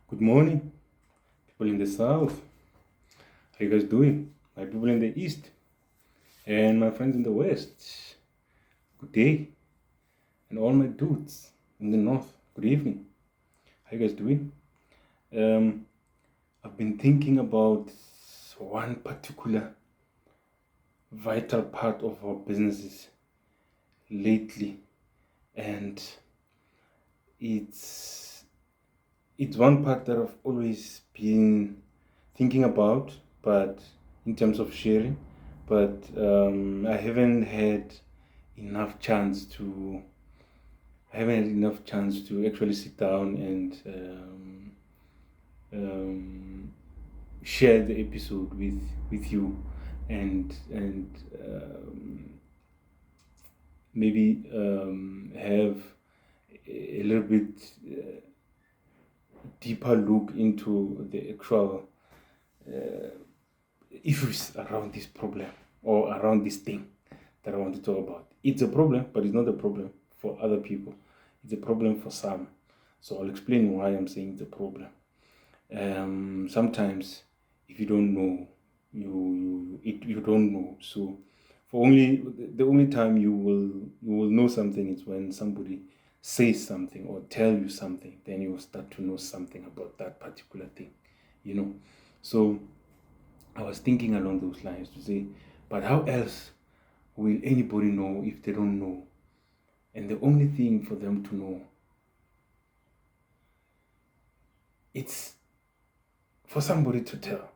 Good morning, people in the south. How you guys doing? My people in the east and my friends in the west. Good day, and all my dudes in the north. Good evening. How you guys doing? Um, I've been thinking about one particular vital part of our businesses lately, and it's it's one part that I've always been thinking about, but in terms of sharing, but I haven't had enough chance to. I haven't had enough chance to actually sit down and share the episode with you, and maybe have a little bit deeper look into the actual issues around this problem or around this thing that I want to talk about. It's a problem, but it's not a problem for other people. It's a problem for some. So I'll explain why I'm saying it's a problem. Sometimes, if you don't know, you don't know. So, for only the only time you will know something is when somebody says something or tell you something. Then you will start to know something about that particular thing. You know. So I was thinking along those lines to say, but how else will anybody know if they don't know? And the only thing for them to know, it's for somebody to tell,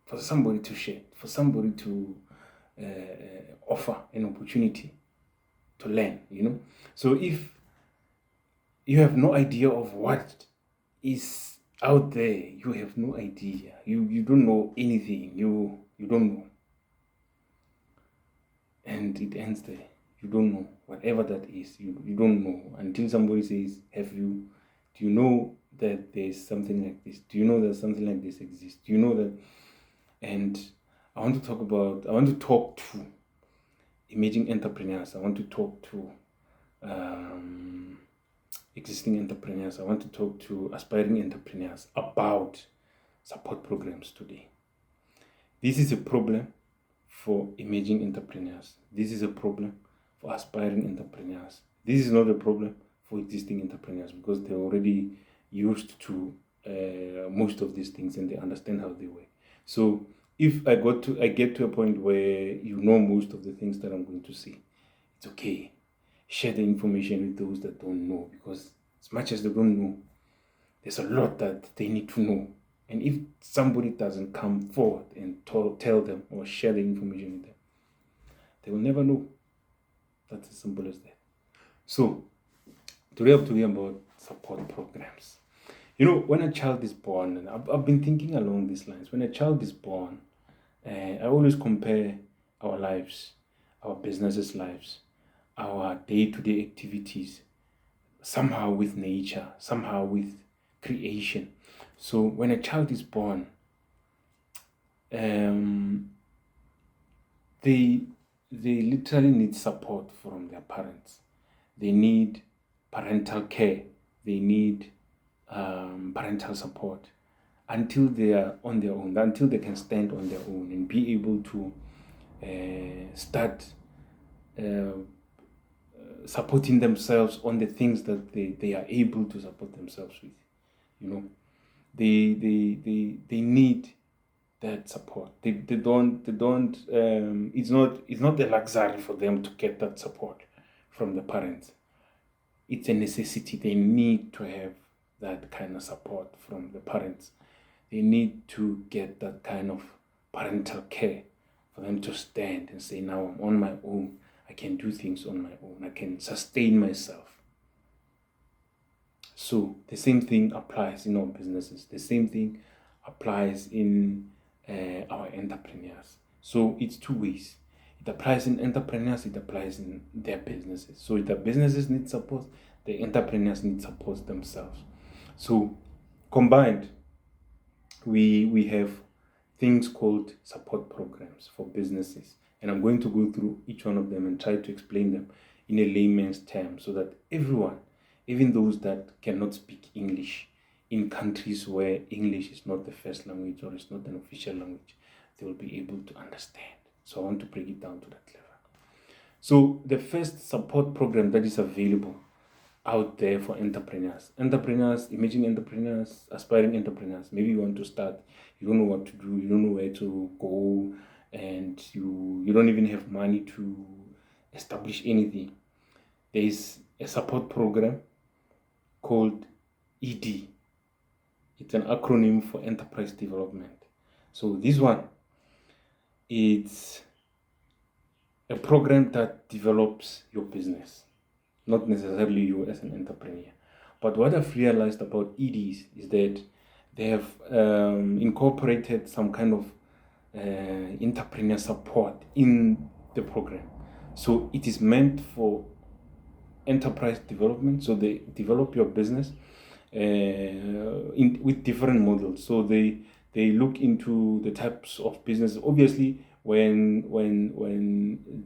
for somebody to share, for somebody to offer an opportunity to learn. So if you have no idea of what is out there, you have no idea. You don't know anything. You don't know. And it ends there. You don't know. Whatever that is, you don't know until somebody says, do you know that there's something like this? Do you know that something like this exists? Do you know that? And I want to talk to emerging entrepreneurs. I want to talk to existing entrepreneurs. I want to talk to aspiring entrepreneurs about support programs today. This is a problem for emerging entrepreneurs. This is a problem for aspiring entrepreneurs. This is not a problem for existing entrepreneurs because they're already used to most of these things and they understand how they work. So if I get to a point where you know most of the things that I'm going to say, it's okay. Share the information with those that don't know, because as much as they don't know, there's a lot that they need to know. And if somebody doesn't come forward and tell them or share the information with them, they will never know. That's as simple as that. So today I'm talking about support programs. When a child is born, and I've been thinking along these lines, when a child is born, I always compare our lives, our businesses' lives, our day-to-day activities, somehow with nature, somehow with creation. So when a child is born, they literally need support from their parents. They need parental care. They need parental support until they are on their own, until they can stand on their own and be able to start supporting themselves on the things that they are able to support themselves with. They need that support. They don't it's not a luxury for them to get that support from the parents. It's a necessity. They need to have that kind of support from the parents. They need to get that kind of parental care for them to stand and say, now I'm on my own. I can do things on my own. I can sustain myself. So the same thing applies in our businesses. The same thing applies in our entrepreneurs. So it's two ways. It applies in entrepreneurs, it applies in their businesses. So if the businesses need support, the entrepreneurs need support themselves. So combined, we have things called support programs for businesses. And I'm going to go through each one of them and try to explain them in a layman's term so that everyone, even those that cannot speak English, in countries where English is not the first language or it's not an official language, they will be able to understand. So I want to break it down to that level. So the first support program that is available out there for entrepreneurs, emerging entrepreneurs, aspiring entrepreneurs, maybe you want to start, you don't know what to do, you don't know where to go, and you don't even have money to establish anything. There is a support program called ED. It's an acronym for enterprise development. So this one, it's a program that develops your business, not necessarily you as an entrepreneur. But what I've realized about EDs is that they have incorporated some kind of entrepreneur support in the program. So it is meant for enterprise development. So they develop your business with different models. So they look into the types of business. Obviously, when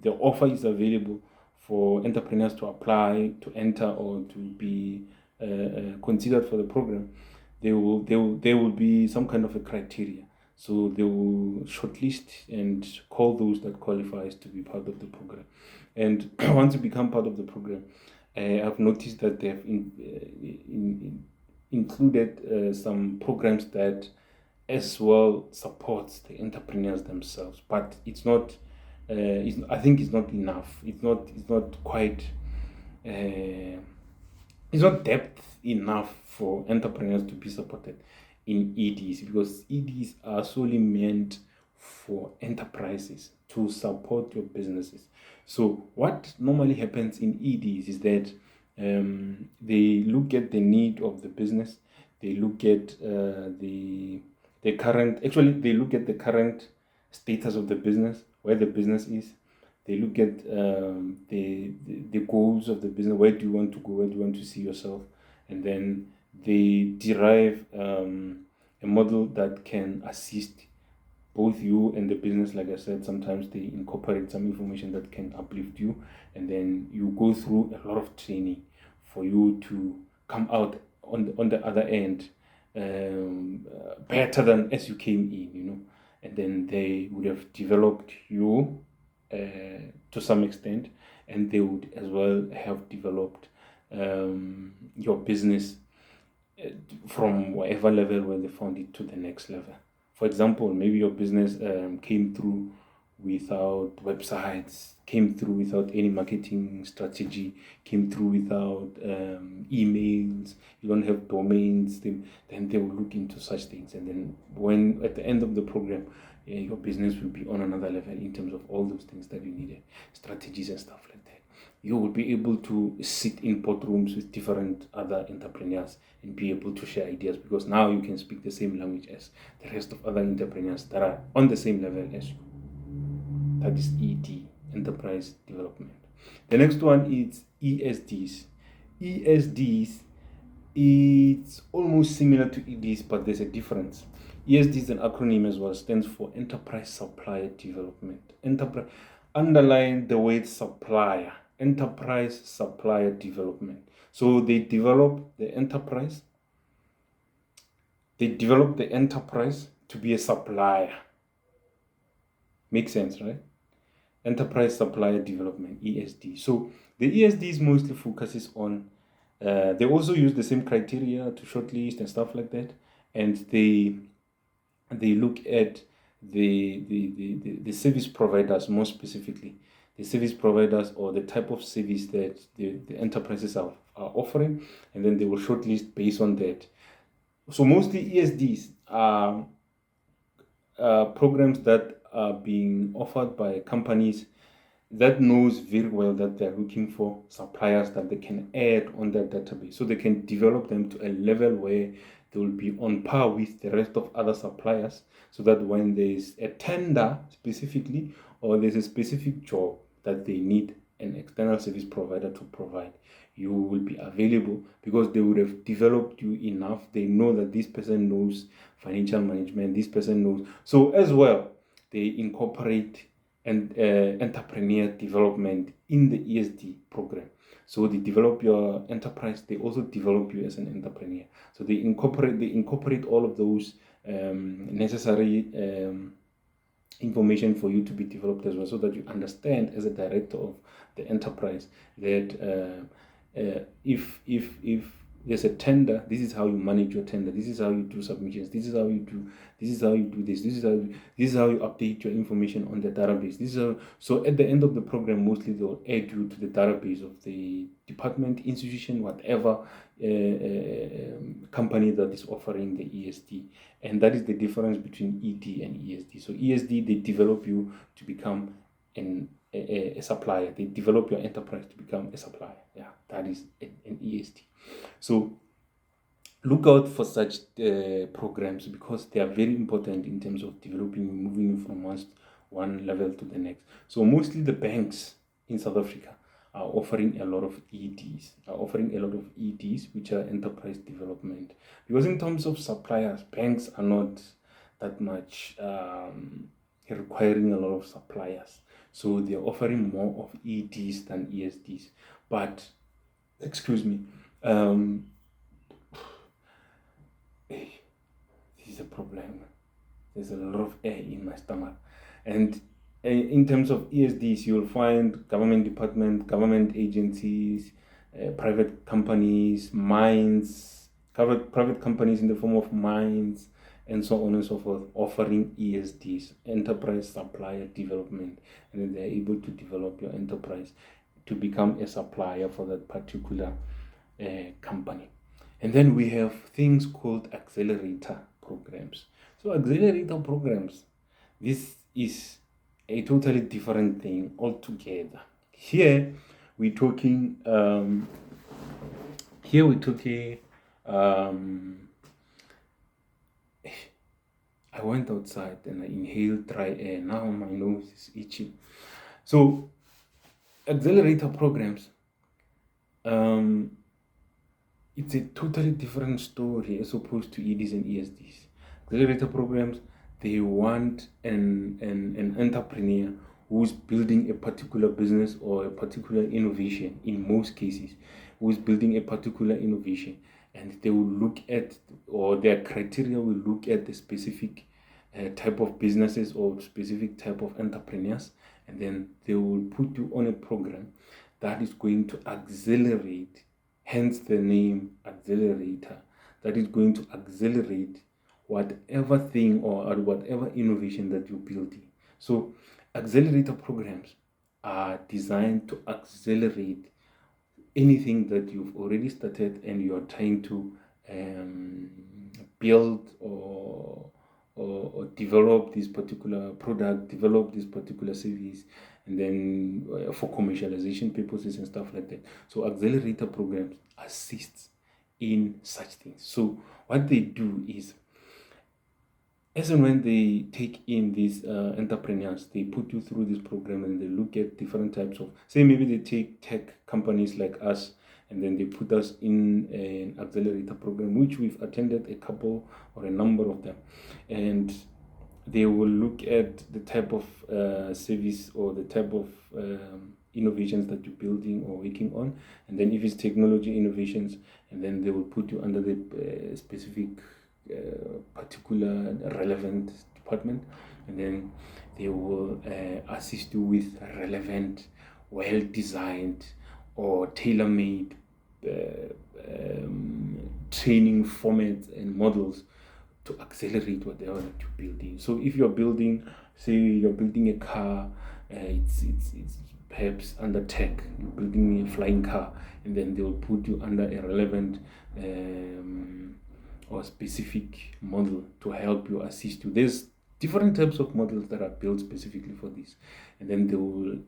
the offer is available for entrepreneurs to apply, to enter, or to be considered for the program, there will be some kind of a criteria. So they will shortlist and call those that qualifies to be part of the program. And once you become part of the program, I've noticed that they have included some programs that as well supports the entrepreneurs themselves, but it's not. I think it's not enough. It's not quite. It's not depth enough for entrepreneurs to be supported in EDs, because EDs are solely meant for enterprises to support your businesses. So what normally happens in EDs is that they look at the need of the business. They look at the current. Actually, they look at the current status of the business, where the business is. They look at the goals of the business. Where do you want to go? Where do you want to see yourself? And then they derive a model that can assist both you and the business. Like I said, sometimes they incorporate some information that can uplift you, and then you go through a lot of training for you to come out on the other end better than as you came in, and then they would have developed you to some extent, and they would as well have developed your business from whatever level where they found it to the next level. For example, maybe your business came through without websites, came through without any marketing strategy, came through without emails, you don't have domains, then they will look into such things. And then when at the end of the program, your business will be on another level in terms of all those things that you needed, strategies and stuff like that. You will be able to sit in boardrooms with different other entrepreneurs and be able to share ideas, because now you can speak the same language as the rest of other entrepreneurs that are on the same level as you. That is ED, enterprise development. The next one is ESDs. ESDs, it's almost similar to EDs, but there's a difference. ESD is an acronym as well, stands for Enterprise Supplier Development. Underline the word supplier, Enterprise Supplier Development. So they develop the enterprise. They develop the enterprise to be a supplier. Makes sense, right? Enterprise Supplier Development, ESD. So the ESDs mostly focuses on, they also use the same criteria to shortlist and stuff like that. And they look at the service providers, more specifically, the service providers or the type of service that the enterprises are offering, and then they will shortlist based on that. So mostly ESDs are programs that are being offered by companies that knows very well that they're looking for suppliers that they can add on their database, so they can develop them to a level where they will be on par with the rest of other suppliers, so that when there's a tender specifically, or there's a specific job that they need an external service provider to provide, you will be available, because they would have developed you enough. They know that this person knows financial management, this person knows. So as well, they incorporate and entrepreneur development in the ESD program. So they develop your enterprise. They also develop you as an entrepreneur. So they incorporate all of those necessary information for you to be developed as well, so that you understand as a director of the enterprise that if there's a tender, this is how you manage your tender, this is how you do submissions, this is how you do this, this is how you update your information on the database. This is how, so at the end of the program, mostly they'll add you to the database of the department, institution, whatever company that is offering the ESD. And that is the difference between ED and ESD. So ESD, they develop you to become a supplier. They develop your enterprise to become a supplier. Yeah, that is an ESD. So look out for such programs, because they are very important in terms of developing, moving you from one level to the next. So mostly the banks in South Africa are offering a lot of EDs, which are enterprise development. Because in terms of suppliers, banks are not that much requiring a lot of suppliers. So they're offering more of EDs than ESDs. But, excuse me, this is a problem. There's a lot of air in my stomach. And in terms of ESDs, you'll find government department, government agencies, private companies, mines, private companies in the form of mines, and so on and so forth, offering ESDs, enterprise supplier development. And then they're able to develop your enterprise to become a supplier for that particular company. And then we have things called accelerator programs. So accelerator programs, this is a totally different thing altogether. Here we're talking I went outside and I inhaled dry air. Now my nose is itchy. So accelerator programs, it's a totally different story as opposed to EDs and ESDs. Accelerator programs, they want an entrepreneur who's building a particular business or a particular innovation, in most cases, who's building a particular innovation. And they will look at, or their criteria will look at the specific type of businesses or specific type of entrepreneurs. And then they will put you on a program that is going to accelerate, hence the name accelerator, that is going to accelerate whatever thing or whatever innovation that you're building. So accelerator programs are designed to accelerate anything that you've already started and you're trying to build or develop this particular product, develop this particular service, and then for commercialization purposes and stuff like that. So accelerator programs assist in such things. So what they do is, as and when they take in these entrepreneurs, they put you through this program and they look at different types of, say maybe they take tech companies like us, and then they put us in an accelerator program, which we've attended a couple or a number of them. And they will look at the type of service or the type of innovations that you're building or working on. And then if it's technology innovations, and then they will put you under the specific particular relevant department, and then they will assist you with relevant, well-designed or tailor-made training formats and models to accelerate whatever that you're building. So if you're building, say you're building a car, it's perhaps under tech, you're building a flying car, and then they will put you under a relevant or specific model to help you, assist you. There's different types of models that are built specifically for this, and then they will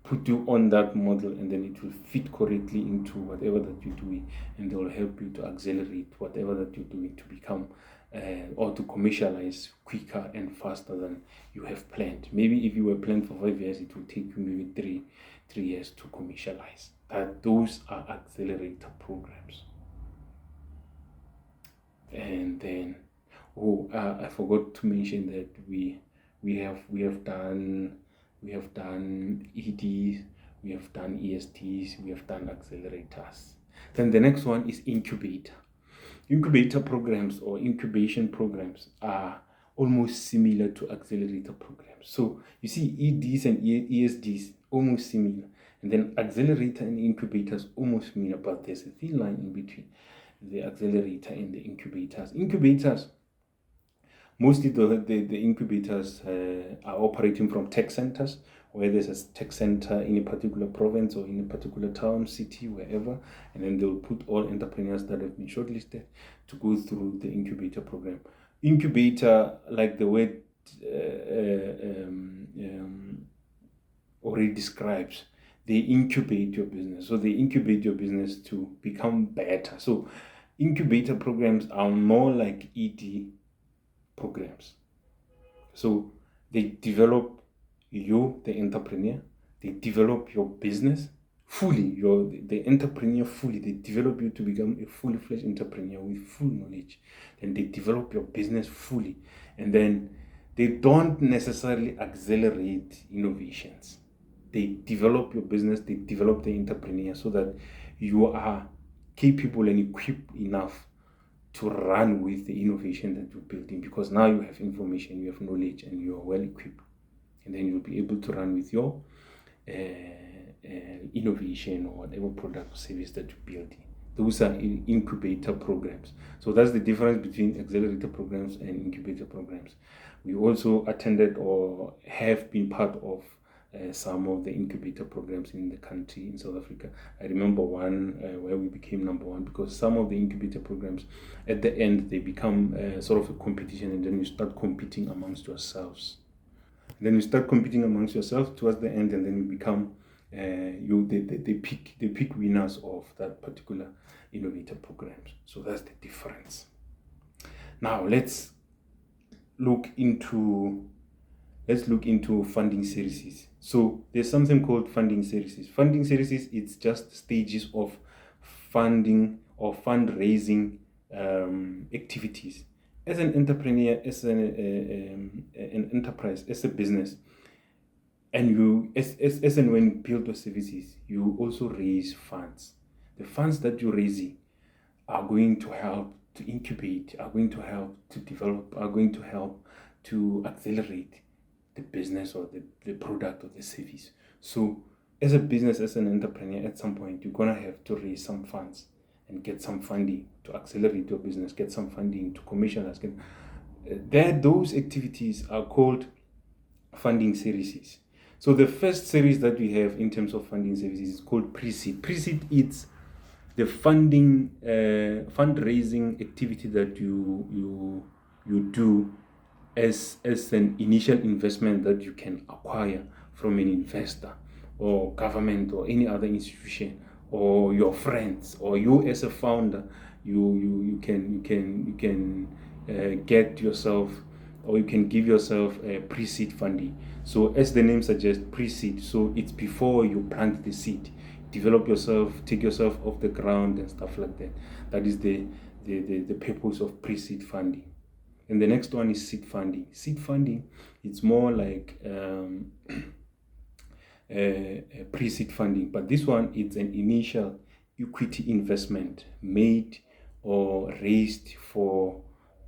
put you on that model, and then it will fit correctly into whatever that you're doing, and they will help you to accelerate whatever that you're doing to become or to commercialize quicker and faster than you have planned. Maybe if you were planned for 5 years, it will take you maybe three years to commercialize. Those are accelerator programs. And then I forgot to mention that we we have done EDs, we have done ESTs, we have done accelerators. Then the next one is incubator. Incubator programs or incubation programs are almost similar to accelerator programs. So you see EDs and ESDs almost similar, and then accelerator and incubators almost similar, but there's a thin line in between the accelerator and the incubators. Mostly the incubators are operating from tech centers, where there's a tech center in a particular province or in a particular town, city, wherever, and then they'll put all entrepreneurs that have been shortlisted to go through the incubator program. Incubator, like the word already describes, they incubate your business. So they incubate your business to become better. So incubator programs are more like ED programs. So they develop you, the entrepreneur, they develop your business fully, the entrepreneur fully. They develop you to become a fully fledged entrepreneur with full knowledge. And they develop your business fully. And then they don't necessarily accelerate innovations. They develop your business, they develop the entrepreneur so that you are capable and equipped enough to run with the innovation that you're building, because now you have information, you have knowledge, and you are well equipped, and then you'll be able to run with your innovation or whatever product or service that you're building. Those are incubator programs. So that's the difference between accelerator programs and incubator programs. We also attended or have been part of some of the incubator programs in the country, in South Africa. I remember one where we became number one, because some of the incubator programs, at the end, they become sort of a competition, and then you start competing amongst yourselves. And then you start competing amongst yourselves towards the end, and then you become, they pick winners of that particular innovator programs. So that's the difference. Now let's look into funding series. So there's something called funding series. Funding series, it's just stages of funding or fundraising activities. As an entrepreneur, as an enterprise, as a business, and you, as and when you build your services, you also raise funds. The funds that you're raising are going to help to incubate, are going to help to develop, are going to help to accelerate the business or the product or the service. So as a business, as an entrepreneur, at some point, you're going to have to raise some funds and get some funding to accelerate your business, get some funding to commercialize. Those activities are called funding series. So the first series that we have in terms of funding services is called pre-seed. Pre-seed is the fundraising activity that you do as an initial investment that you can acquire from an investor or government or any other institution, or your friends, or you as a founder. You can get yourself, or you can give yourself a pre-seed funding. So as the name suggests, pre-seed, so it's before you plant the seed, develop yourself, take yourself off the ground and stuff like that. That is the purpose of pre-seed funding. And the next one is seed funding. Seed funding, it's more like pre-seed funding, but this one, it's an initial equity investment made or raised for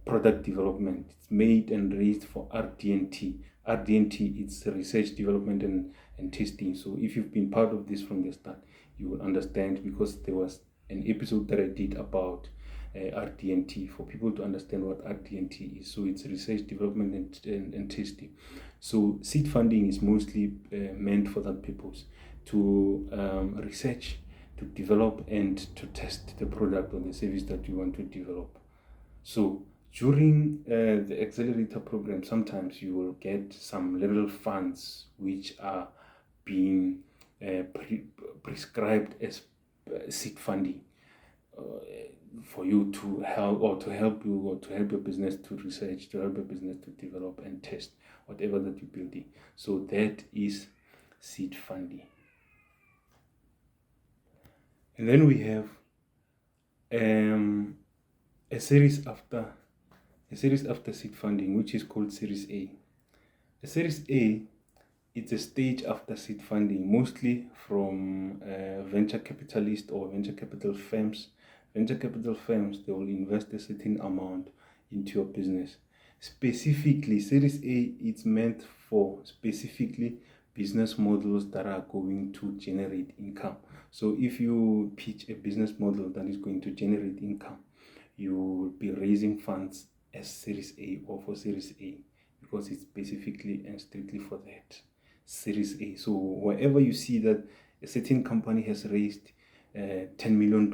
product development. It's made and raised for RD&T. RD&T, it's research, development, and testing. So if you've been part of this from the start, you will understand, because there was an episode that I did about RD&T, for people to understand what RD&T is. So it's research, development, and testing. So seed funding is mostly meant for that purpose, to research, to develop, and to test the product or the service that you want to develop. So during the accelerator program, sometimes you will get some little funds which are being prescribed as seed funding for you to help, or to help you, or to help your business to research, to help your business to develop and test whatever that you're building. So that is seed funding. And then we have a series after seed funding, which is called Series A. A Series A, it's a stage after seed funding, mostly from venture capitalists or venture capital firms. Venture capital firms, they will invest a certain amount into your business. Specifically, Series A, it's meant for specifically business models that are going to generate income. So if you pitch a business model that is going to generate income, you will be raising funds as Series A or for Series A, because it's specifically and strictly for that Series A. So wherever you see that a certain company has raised $10 million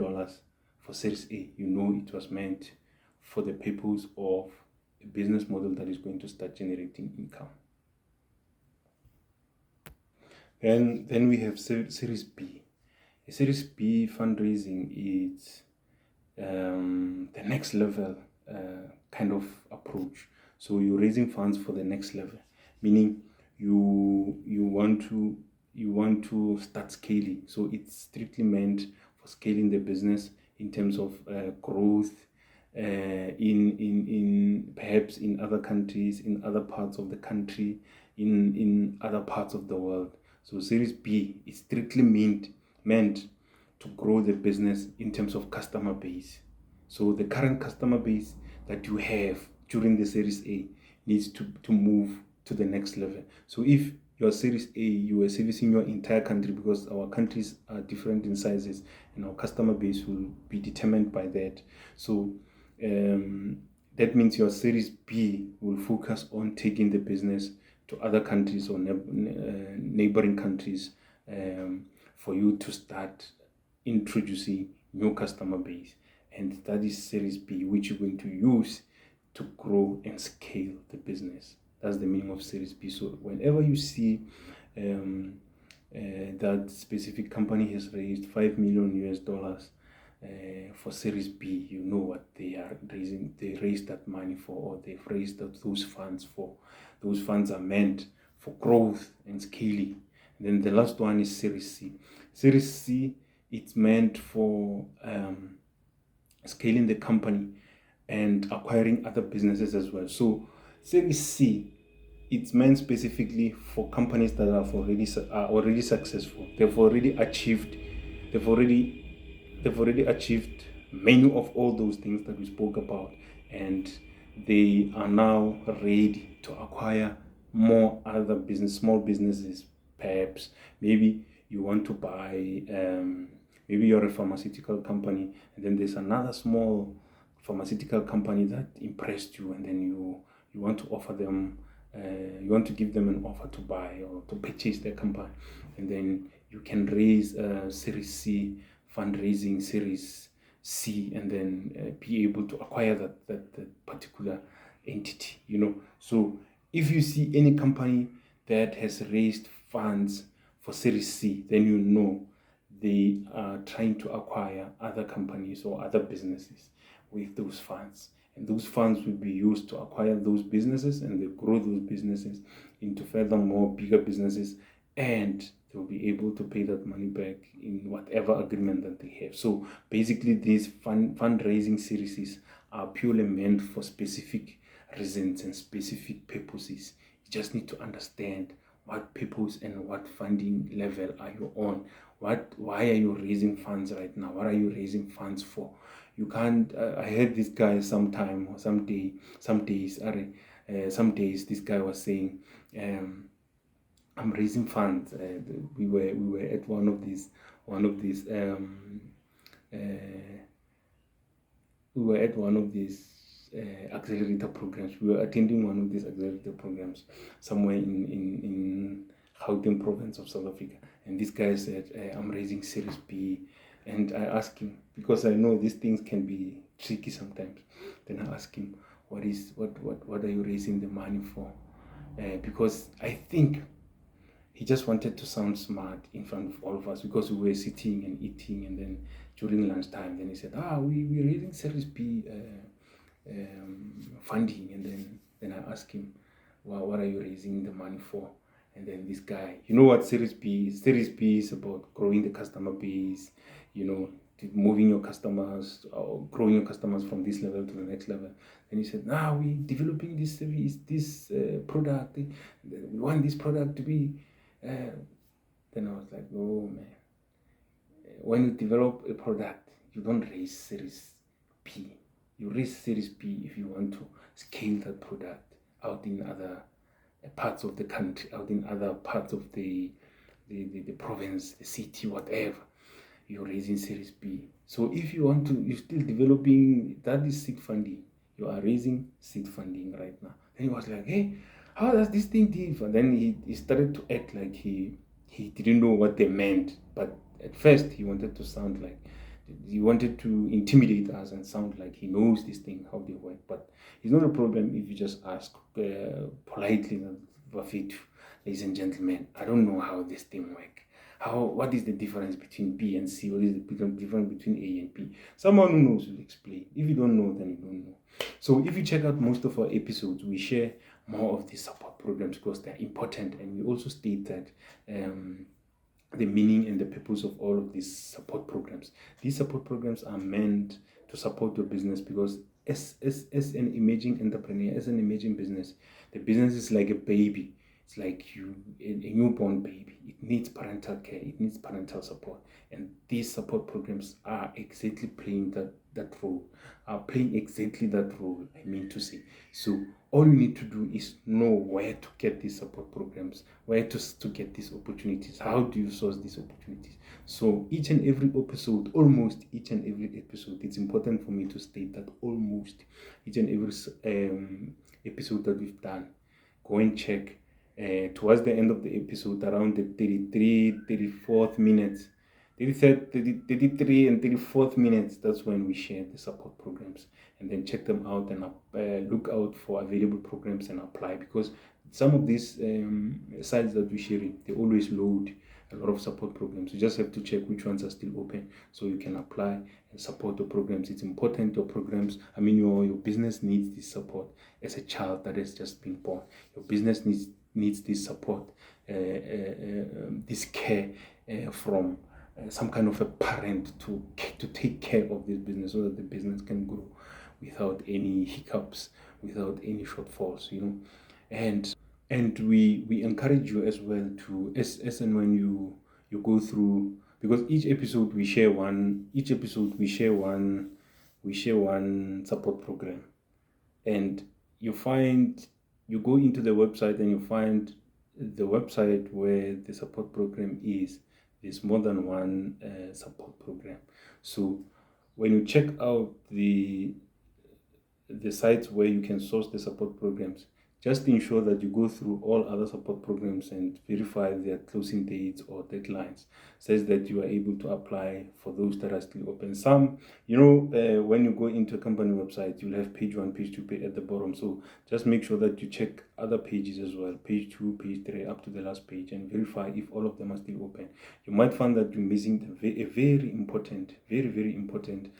for Series A, you know it was meant for the purpose of a business model that is going to start generating income. Then we have Series B. A Series B fundraising is the next level kind of approach. So you're raising funds for the next level, meaning you want to start scaling. So it's strictly meant for scaling the business in terms of growth in perhaps in other countries, in other parts of the country, in other parts of the world. So Series B is strictly meant to grow the business in terms of customer base. So the current customer base that you have during the Series A needs to move to the next level. So if your Series A, you are servicing your entire country, because our countries are different in sizes and our customer base will be determined by that. So that means your Series B will focus on taking the business to other countries or neighboring countries for you to start introducing new customer base. And that is Series B, which you're going to use to grow and scale the business. That's the meaning of Series B. So whenever you see that specific company has raised $5 million for Series B, you know what they are raising. They raised that money for, or they've raised those funds for. Those funds are meant for growth and scaling. And then the last one is Series C. Series C, it's meant for scaling the company and acquiring other businesses as well. So Series C, it's meant specifically for companies that are already successful. They've already achieved many of all those things that we spoke about, and they are now ready to acquire more other small businesses. Perhaps maybe you want to buy maybe you're a pharmaceutical company, and then there's another small pharmaceutical company that impressed you, and then you want to offer them you want to give them an offer to buy or to purchase their company, and then you can raise Series C fundraising, Series C, and then be able to acquire that particular entity, So if you see any company that has raised funds for Series C, then you know they are trying to acquire other companies or other businesses with those funds. And those funds will be used to acquire those businesses, and they grow those businesses into furthermore bigger businesses, and they'll be able to pay that money back in whatever agreement that they have. So basically, these fundraising series are purely meant for specific reasons and specific purposes. You just need to understand what purpose and what funding level are you on. Why are you raising funds right now? What are you raising funds for? You can't. I heard this guy some days this guy was saying, I'm raising funds. We were at one of these accelerator programs. We were attending one of these accelerator programs somewhere in Gauteng province of South Africa. And this guy said, I'm raising Series B. And I asked him, because I know these things can be tricky sometimes. Then I asked him, what are you raising the money for? Because I think he just wanted to sound smart in front of all of us, because we were sitting and eating, and then during lunchtime, then he said, we're raising Series B funding. And then I asked him, well, what are you raising the money for? And then this guy, you know what Series B is? Series B is about growing the customer base, moving your customers or growing your customers from this level to the next level. And he said, now we're developing this service, this product. We want this product to be. Then I was like, oh man. When you develop a product, you don't raise Series P. You raise Series P if you want to scale that product out in other parts of the country, out in other parts of the province, the city, whatever. You're raising Series B. So if you want to, you're still developing, that is seed funding. You are raising seed funding right now. And he was like, hey, how does this thing differ? And then he started to act like he didn't know what they meant. But at first he wanted to sound like, he wanted to intimidate us and sound like he knows this thing, how they work. But it's not a problem if you just ask politely, ladies and gentlemen, I don't know how this thing works. What is the difference between B and C? What is the difference between A and B? Someone who knows will explain. If you don't know, then you don't know. So if you check out most of our episodes, we share more of these support programs because they're important, and we also state that the meaning and the purpose of all of these support programs. These support programs are meant to support your business because as an emerging entrepreneur, as an emerging business, the business is like a baby. It's like a newborn baby. It needs parental care. It needs parental support. And these support programs are exactly playing that role. I mean to say. So all you need to do is know where to get these support programs, where to get these opportunities. How do you source these opportunities? So each and every episode, almost each and every episode, it's important for me to state that almost each and every episode that we've done, go and check. Towards the end of the episode, around the 34th minutes, 33 and 34th minutes, that's when we share the support programs, and then check them out and look out for available programs and apply, because some of these sites that we share, they always load a lot of support programs. You just have to check which ones are still open so you can apply and support the programs. It's important your programs, your business needs this support. As a child that has just been born, your business needs this support, this care from some kind of a parent to take care of this business so that the business can grow without any hiccups, without any shortfalls, and we encourage you as well to as and when you go through, because each episode we share one support program, and you go into the website and you find the website where the support program is. There's more than one support program. So when you check out the sites where you can source the support programs, just ensure that you go through all other support programs and verify their closing dates or deadlines, says that you are able to apply for those that are still open. Some, when you go into a company website, you'll have page 1, page 2 at the bottom. So just make sure that you check other pages as well, page 2, page 3, up to the last page, and verify if all of them are still open. You might find that you're missing a very important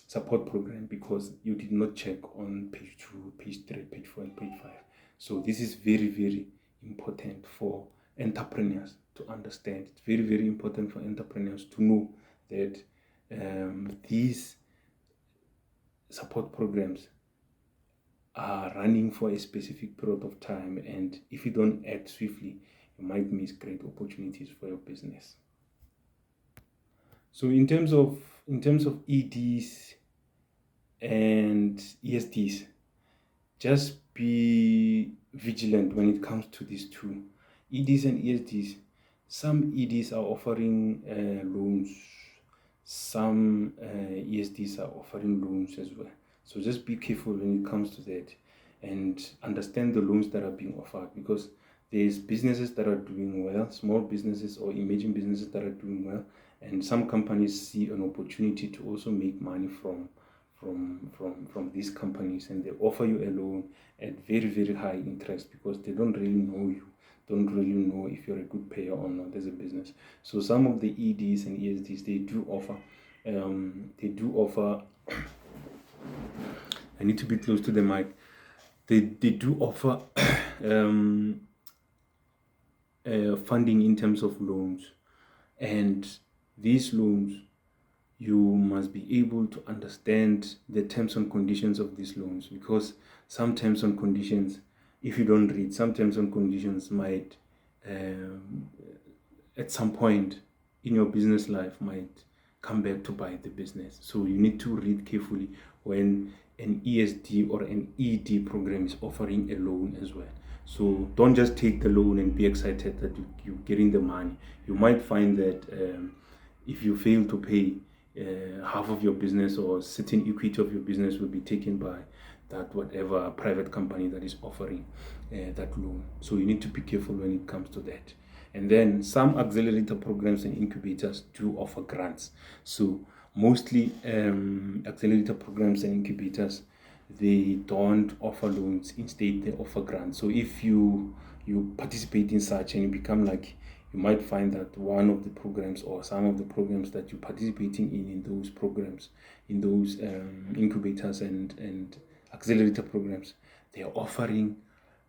support program because you did not check on page 2, page 3, page 4, and page 5. So this is very, very important for entrepreneurs to understand. It's very, very important for entrepreneurs to know that these support programs are running for a specific period of time, and if you don't act swiftly, you might miss great opportunities for your business. So in terms of EDs and ESDs, just be vigilant when it comes to these two, EDs and ESDs. Some EDs are offering loans, some ESDs are offering loans as well. So just be careful when it comes to that, and understand the loans that are being offered, because there's businesses that are doing well, small businesses or emerging businesses that are doing well, and some companies see an opportunity to also make money from these companies, and they offer you a loan at very, very high interest because they don't really know you, don't really know if you're a good payer or not as a business. So some of the EDs and ESDs, they do offer I need to be close to the mic. They do offer funding in terms of loans, and these loans you must be able to understand the terms and conditions of these loans, because some terms and conditions, if you don't read, some terms and conditions might, at some point in your business life, might come back to bite the business. So you need to read carefully when an ESD or an ED program is offering a loan as well. So don't just take the loan and be excited that you're getting the money. You might find that if you fail to pay, half of your business or certain equity of your business will be taken by that whatever private company that is offering that loan. So you need to be careful when it comes to that. And then some accelerator programs and incubators do offer grants. So mostly accelerator programs and incubators, they don't offer loans. Instead, they offer grants. So if you participate in such and you become lucky, you might find that one of the programs or some of the programs that you're participating in those programs, in those incubators and accelerator programs, they are offering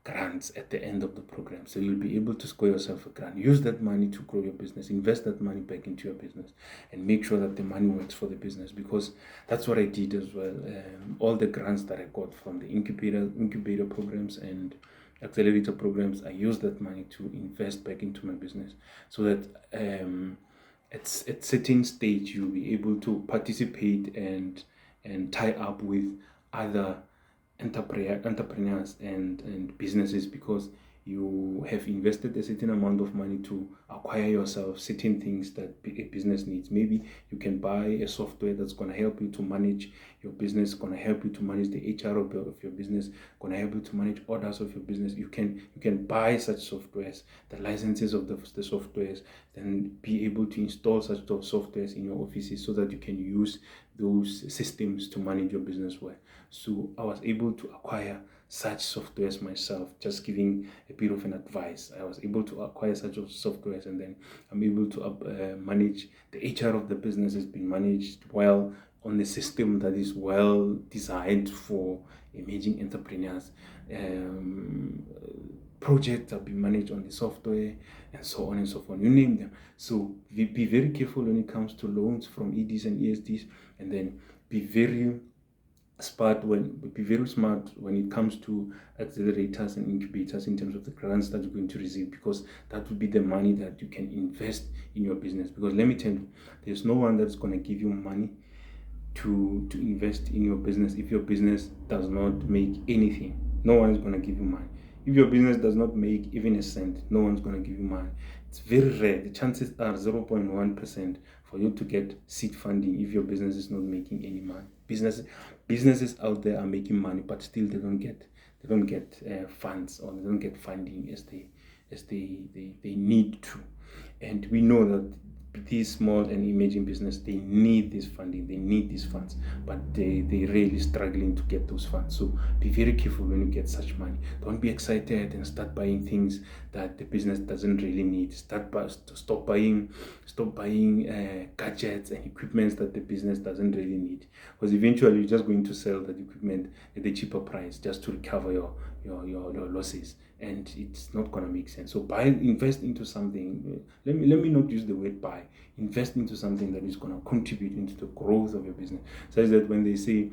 grants at the end of the program. So you'll be able to score yourself a grant. Use that money to grow your business. Invest that money back into your business and make sure that the money works for the business, because that's what I did as well. All the grants that I got from the incubator programs and accelerator programs, I used that money to invest back into my business, so that at certain stage you'll be able to participate and tie up with other entrepreneurs and businesses, because you have invested a certain amount of money to acquire yourself certain things that a business needs. Maybe you can buy a software that's going to help you to manage your business, going to help you to manage the HR of your business, going to help you to manage orders of your business. You can buy such softwares, the licenses of the softwares, then be able to install such softwares in your offices so that you can use those systems to manage your business well. So I was able to acquire such softwares myself, just giving a bit of an advice. I was able to acquire such softwares, and then I'm able to manage the HR of the business. Has been managed well on the system that is well designed for emerging entrepreneurs. Projects have been managed on the software, and so on and so forth. You name them. So be very careful when it comes to loans from EDs and ESDs, and then be very smart when it comes to accelerators and incubators in terms of the grants that you're going to receive, because that will be the money that you can invest in your business. Because let me tell you, there's no one that's going to give you money to invest in your business if your business does not make anything. No one is going to give you money. If your business does not make even a cent, no one's going to give you money. It's very rare. The chances are 0.1% for you to get seed funding if your business is not making any money. Businesses out there are making money, but still they don't get funds, or they don't get funding as they need to. And we know that these small and emerging business, they need this funding, they need these funds, but they really struggling to get those funds. So be very careful when you get such money. Don't be excited and start buying things that the business doesn't really need. Stop buying gadgets and equipments that the business doesn't really need, because eventually you're just going to sell that equipment at a cheaper price just to recover your losses, and it's not going to make sense. So invest into something. Let me not use the word buy. Invest into something that is going to contribute into the growth of your business, such that when they say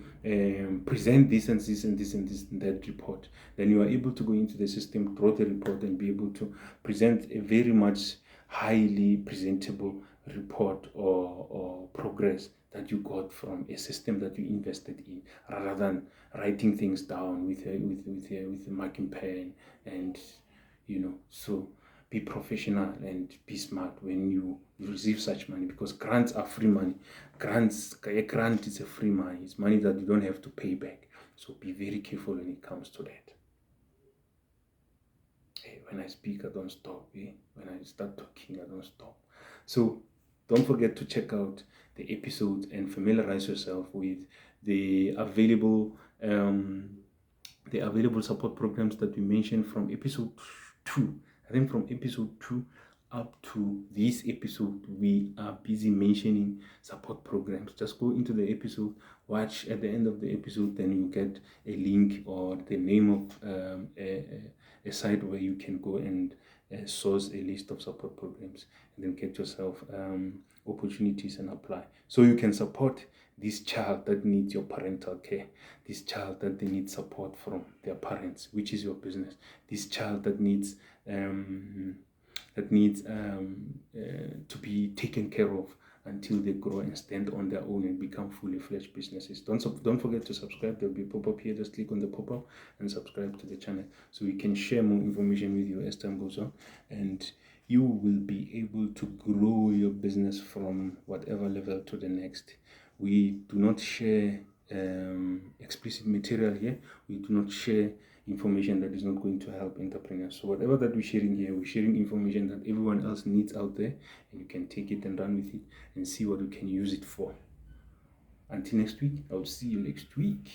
present this and this and this and this and that report, then you are able to go into the system, draw the report, and be able to present a very much highly presentable report or progress that you got from a system that you invested in, rather than writing things down with a marking pen. And so be professional and be smart when you receive such money, because grants are free money. A grant is a free money. It's money that you don't have to pay back. So be very careful when it comes to that. Hey, when I speak, I don't stop. When I start talking, I don't stop. So don't forget to check out the episodes and familiarize yourself with the available support programs that we mentioned from episode 2. I think from episode 2 up to this episode, we are busy mentioning support programs. Just go into the episode, watch at the end of the episode, then you get a link or the name of a site where you can go and source a list of support programs, and then get yourself opportunities and apply. So you can support this child that needs your parental care, this child that they need support from their parents, which is your business, this child that needs to be taken care of until they grow and stand on their own and become fully fledged businesses. Don't forget to subscribe. There'll be a pop-up here. Just click on the pop-up and subscribe to the channel so we can share more information with you as time goes on, and you will be able to grow your business from whatever level to the next. We do not share explicit material here. We do not share information that is not going to help entrepreneurs. So whatever that we're sharing here, we're sharing information that everyone else needs out there, and you can take it and run with it and see what you can use it for. Until next week, I'll see you next week.